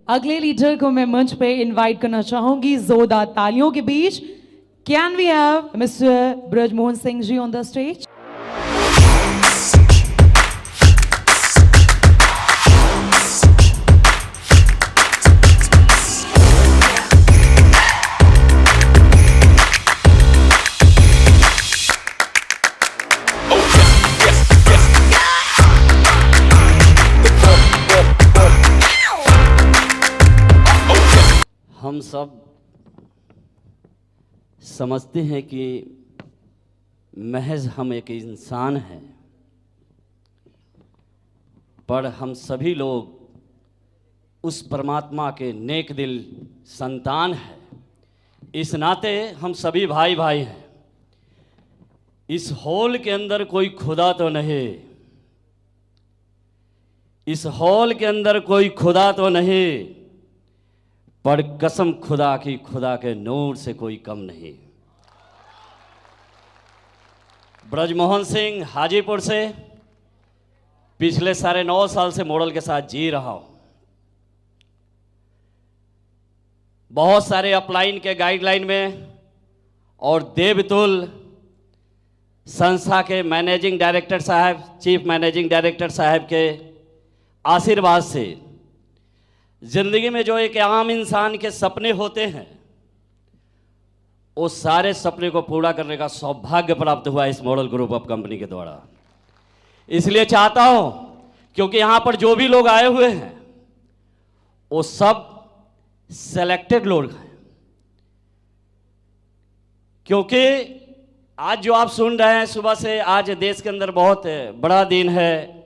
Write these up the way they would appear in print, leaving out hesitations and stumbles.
अगले लीडर को मैं मंच पे इनवाइट करना चाहूंगी जोरदार तालियों के बीच। Can we have mister Brajmohan Singh ji on the stage. हम सब समझते हैं कि महज हम एक इंसान हैं, पर हम सभी लोग उस परमात्मा के नेक दिल संतान हैं। इस नाते हम सभी भाई भाई हैं। इस हॉल के अंदर कोई खुदा तो नहीं, इस हॉल के अंदर कोई खुदा तो नहीं, पर कसम खुदा की, खुदा के नूर से कोई कम नहीं। ब्रजमोहन सिंह हाजीपुर से पिछले 9.5 साल से मॉडल के साथ जी रहा हूं। बहुत सारे अपलाइन के गाइडलाइन में और देवतुल संस्था के मैनेजिंग डायरेक्टर साहब, चीफ मैनेजिंग डायरेक्टर साहब के आशीर्वाद से जिंदगी में जो एक आम इंसान के सपने होते हैं, उस सारे सपने को पूरा करने का सौभाग्य प्राप्त हुआ इस मॉडल ग्रुप ऑफ कंपनी के द्वारा। इसलिए चाहता हूं, क्योंकि यहां पर जो भी लोग आए हुए हैं वो सब सेलेक्टेड लोग हैं, क्योंकि आज जो आप सुन रहे हैं सुबह से, आज देश के अंदर बहुत बड़ा दिन है।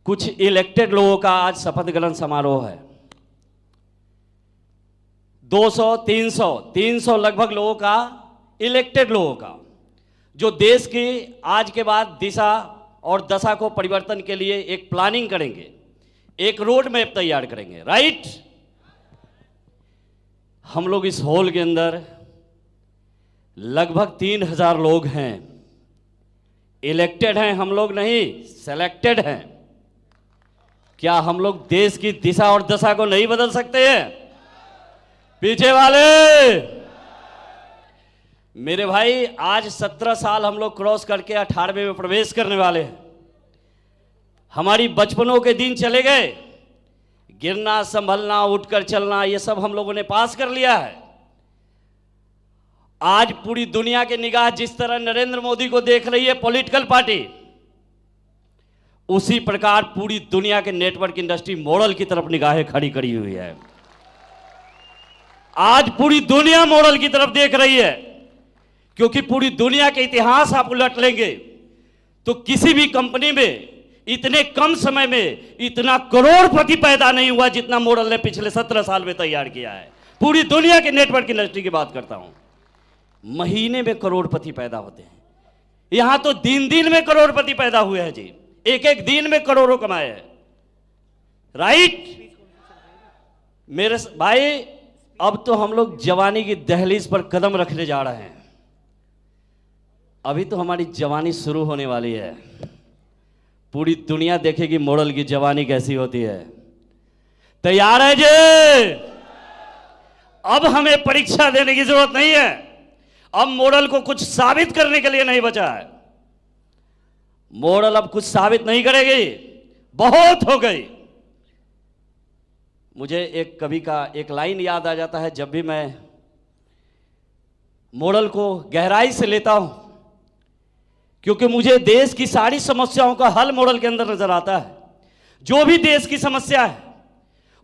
कुछ इलेक्टेड लोगों का आज शपथ ग्रहण समारोह है। 200-300 लगभग लोगों का, इलेक्टेड लोगों का, जो देश की आज के बाद दिशा और दशा को परिवर्तन के लिए एक प्लानिंग करेंगे, एक रोड मैप तैयार करेंगे। राइट? हम लोग इस हॉल के अंदर लगभग 3000 लोग हैं। इलेक्टेड हैं हम लोग, नहीं सेलेक्टेड हैं। क्या हम लोग देश की दिशा और दशा को नहीं बदल सकते हैं? पीछे वाले मेरे भाई, आज 17 साल हम लोग क्रॉस करके 18वें में प्रवेश करने वाले हैं। हमारी बचपनों के दिन चले गए। गिरना, संभलना, उठकर चलना, ये सब हम लोगों ने पास कर लिया है। आज पूरी दुनिया की निगाह जिस तरह नरेंद्र मोदी को देख रही है पॉलिटिकल पार्टी, उसी प्रकार पूरी दुनिया के नेटवर्क इंडस्ट्री मॉडल की तरफ निगाहें खड़ी करी हुई है। आज पूरी दुनिया मॉडल की तरफ देख रही है, क्योंकि पूरी दुनिया के इतिहास आप उलट लेंगे तो किसी भी कंपनी में इतने कम समय में इतना करोड़पति पैदा नहीं हुआ जितना मॉडल ने पिछले 17 साल में तैयार किया है। पूरी दुनिया के नेटवर्क इंडस्ट्री की बात करता हूं, महीने में करोड़पति पैदा होते हैं। यहां तो दिन दिन में करोड़पति पैदा हुए हैं जी, एक दिन में करोड़ों कमाए हैं। राइट? मेरे भाई, अब तो हम लोग जवानी की दहलीज पर कदम रखने जा रहे हैं। अभी तो हमारी जवानी शुरू होने वाली है। पूरी दुनिया देखेगी मॉडल की जवानी कैसी होती है। तैयार है जी? अब हमें परीक्षा देने की जरूरत नहीं है। अब मॉडल को कुछ साबित करने के लिए नहीं बचा है। मॉडल अब कुछ साबित नहीं करेगी, बहुत हो गई। मुझे एक कवि का एक लाइन याद आ जाता है जब भी मैं मॉडल को गहराई से लेता हूं, क्योंकि मुझे देश की सारी समस्याओं का हल मॉडल के अंदर नजर आता है। जो भी देश की समस्या है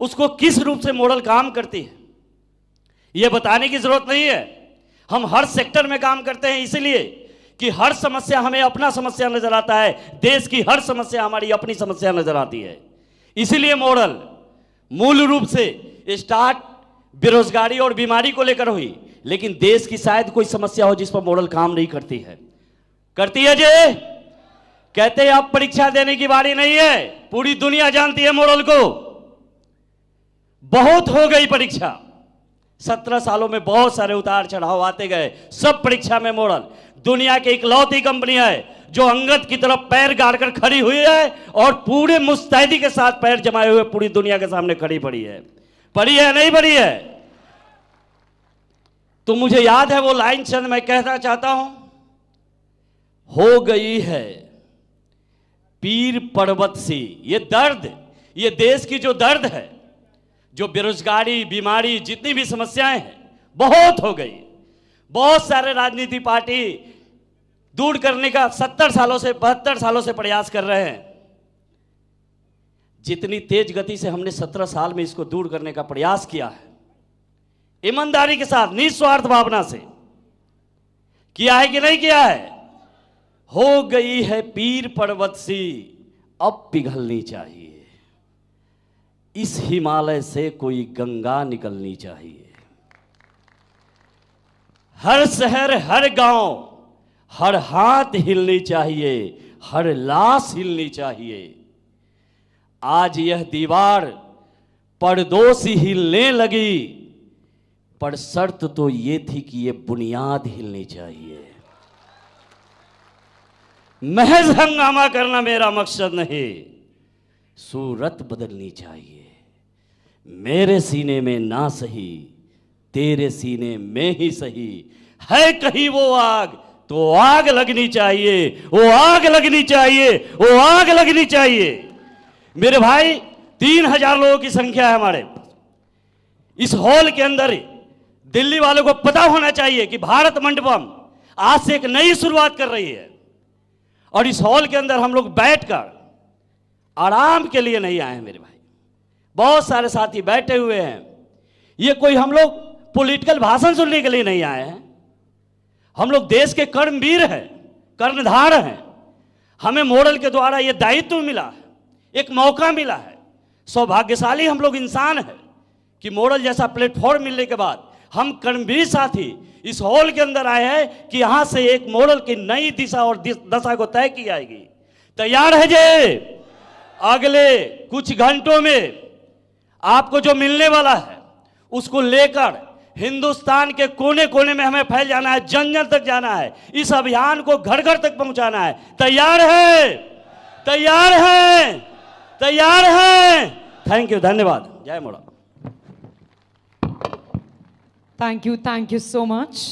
उसको किस रूप से मॉडल काम करती है यह बताने की जरूरत नहीं है। हम हर सेक्टर में काम करते हैं इसलिए कि हर समस्या हमें अपना समस्या नजर आता है, देश की हर समस्या हमारी अपनी समस्या नजर आती है। इसीलिए मॉडल मूल रूप से स्टार्ट बेरोजगारी और बीमारी को लेकर हुई, लेकिन देश की शायद कोई समस्या हो जिस पर मॉडल काम नहीं करती है। करती है जी? कहते हैं अब परीक्षा देने की बारी नहीं है। पूरी दुनिया जानती है मॉडल को। बहुत हो गई परीक्षा। 17 सालों में बहुत सारे उतार चढ़ाव आते गए, सब परीक्षा में मॉडल। दुनिया की इकलौती कंपनी है जो अंगद की तरफ पैर गाड़कर खड़ी हुई है और पूरे मुस्तैदी के साथ पैर जमाए हुए पूरी दुनिया के सामने खड़ी पड़ी है। पड़ी है नहीं पड़ी है? तो मुझे याद है वो लाइन चंद मैं कहना चाहता हूं, हो गई है पीर पर्वत सी। ये दर्द, ये देश की जो दर्द है, जो बेरोजगारी, बीमारी, जितनी भी समस्याएं हैं, बहुत हो गई। बहुत सारे राजनीति पार्टी दूर करने का 70 सालों से 72 सालों से प्रयास कर रहे हैं। जितनी तेज गति से हमने 17 साल में इसको दूर करने का प्रयास किया है, ईमानदारी के साथ, निस्वार्थ भावना से किया है कि नहीं किया है? हो गई है पीर पर्वत सी, अब पिघलनी चाहिए। इस हिमालय से कोई गंगा निकलनी चाहिए। हर शहर, हर गांव, हर हाथ हिलनी चाहिए, हर लाश हिलनी चाहिए। आज यह दीवार पर्दों से हिलने लगी, पर शर्त तो यह थी कि यह बुनियाद हिलनी चाहिए। महज हंगामा करना मेरा मकसद नहीं, सूरत बदलनी चाहिए। मेरे सीने में ना सही, तेरे सीने में ही सही, है कहीं वो आग तो आग लगनी चाहिए, वो आग लगनी चाहिए, वो आग लगनी चाहिए। मेरे भाई, 3000 लोगों की संख्या है हमारे इस हॉल के अंदर। दिल्ली वालों को पता होना चाहिए कि भारत मंडपम आज से एक नई शुरुआत कर रही है, और इस हॉल के अंदर हम लोग बैठकर आराम के लिए नहीं आए हैं मेरे भाई। बहुत सारे साथी बैठे हुए हैं। ये कोई हम लोग पॉलिटिकल भाषण सुनने के लिए नहीं आए हैं। हम लोग देश के कर्मवीर हैं, कर्णधार हैं। हमें मॉडल के द्वारा ये दायित्व मिला है, एक मौका मिला है। सौभाग्यशाली हम लोग इंसान हैं कि मॉडल जैसा प्लेटफॉर्म मिलने के बाद हम कर्मवीर साथी इस हॉल के अंदर आए हैं कि यहां से एक मॉडल की नई दिशा और दशा को तय की जाएगी। तैयार है जे? अगले कुछ घंटों में आपको जो मिलने वाला है उसको लेकर हिंदुस्तान के कोने कोने में हमें फैल जाना है, जन जन तक जाना है। इस अभियान को घर घर तक पहुंचाना है। तैयार है? तैयार है? तैयार है? थैंक यू, धन्यवाद। जय model. Thank you so much.